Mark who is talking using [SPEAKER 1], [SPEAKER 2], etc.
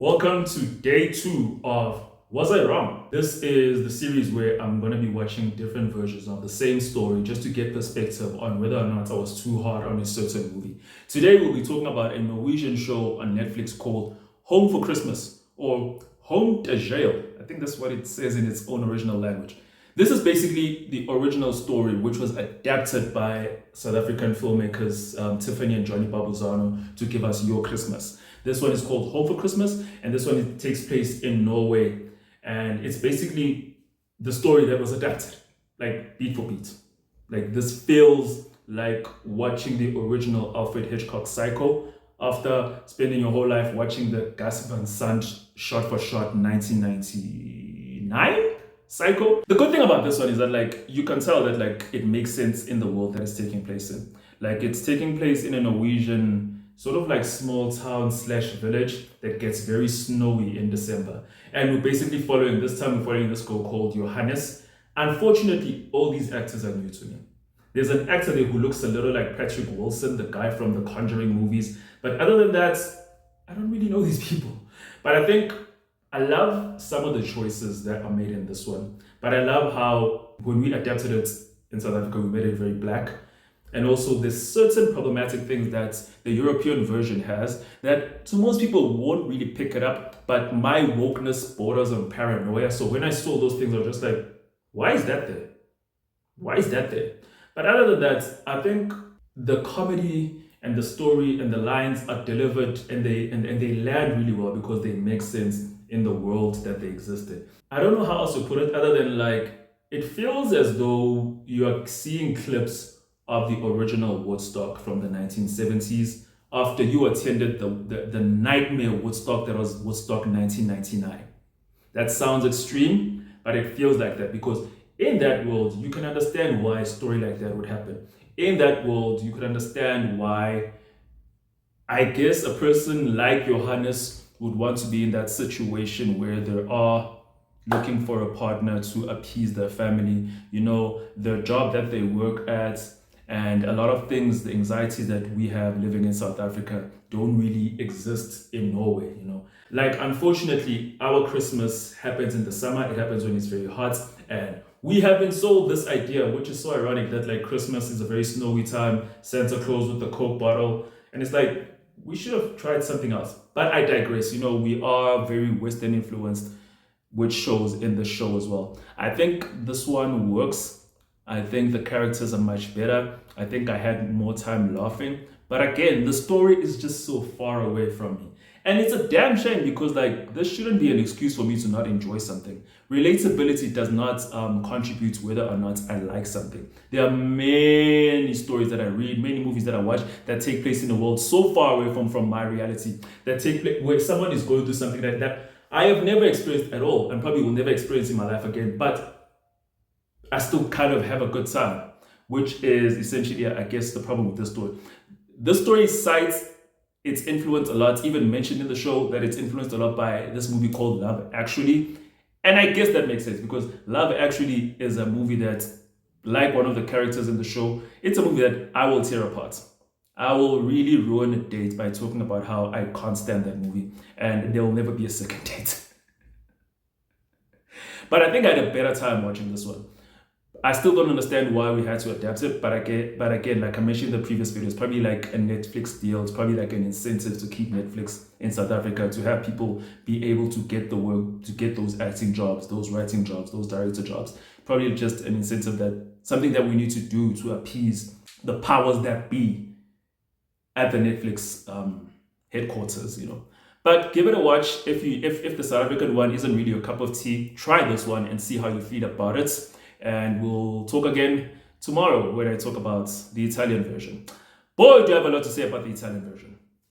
[SPEAKER 1] Welcome to day 2 of Was I Wrong? This is the series where I'm going to be watching different versions of the same story just to get perspective on whether or not I was too hard on a certain movie. Today we'll be talking about a Norwegian show on Netflix called Home for Christmas or Home til Jul. I think that's what it says in its own original language. This is basically the original story, which was adapted by South African filmmakers Tiffany and Johnny Babuzano to give us Your Christmas. This one is called Home for Christmas, and this one it takes place in Norway. And it's basically the story that was adapted, like beat for beat. Like this feels like watching the original Alfred Hitchcock Psycho after spending your whole life watching the Gus Van Sant shot for shot 1999 Psycho. The good thing about this one is that like you can tell that like it makes sense in the world that it's taking place in. Like it's taking place in a Norwegian sort of like small town / village that gets very snowy in December. And we're basically following this girl called Johannes. Unfortunately, all these actors are new to me. There's an actor there who looks a little like Patrick Wilson, the guy from the Conjuring movies. But other than that, I don't really know these people. But I think I love some of the choices that are made in this one. But I love how when we adapted it in South Africa, we made it very black. And also there's certain problematic things that the European version has that to most people won't really pick it up, but my wokeness borders on paranoia. So when I saw those things, I was just like, why is that there? Why is that there? But other than that, I think the comedy and the story and the lines are delivered and they land really well because they make sense in the world that they exist in. I don't know how else to put it other than like, it feels as though you're seeing clips of the original Woodstock from the 1970s after you attended the nightmare Woodstock that was Woodstock 1999. That sounds extreme, but it feels like that because in that world, you can understand why a story like that would happen. In that world, you could understand why, I guess, a person like Johannes would want to be in that situation where they are looking for a partner to appease their family, you know, the job that they work at, and a lot of things, the anxieties that we have living in South Africa don't really exist in Norway, you know. Like, unfortunately, our Christmas happens in the summer. It happens when it's very hot. And we have been sold this idea, which is so ironic, that like Christmas is a very snowy time, Santa Claus with the Coke bottle. And it's like, we should have tried something else. But I digress. You know, we are very Western influenced, which shows in the show as well. I think this one works. I think the characters are much better. I think I had more time laughing. But again, the story is just so far away from me. And it's a damn shame because like this shouldn't be an excuse for me to not enjoy something. Relatability does not contribute to whether or not I like something. There are many stories that I read, many movies that I watch that take place in a world so far away from my reality, that take place where someone is going through something that I have never experienced at all and probably will never experience in my life again. But I still kind of have a good time, which is essentially, I guess, the problem with this story. This story cites its influence a lot, even mentioned in the show that it's influenced a lot by this movie called Love Actually. And I guess that makes sense because Love Actually is a movie that, like one of the characters in the show, it's a movie that I will tear apart. I will really ruin a date by talking about how I can't stand that movie and there will never be a second date. But I think I had a better time watching this one. I still don't understand why we had to adapt it, but again, like I mentioned in the previous video, it's probably like a Netflix deal. It's probably like an incentive to keep Netflix in South Africa, to have people be able to get the work, to get those acting jobs, those writing jobs, those director jobs. Probably just an incentive, that something that we need to do to appease the powers that be at the Netflix headquarters, you know. But give it a watch. If the South African one isn't really your cup of tea, try this one and see how you feel about it. And we'll talk again tomorrow when I talk about the Italian version. Boy, do I have a lot to say about the Italian version.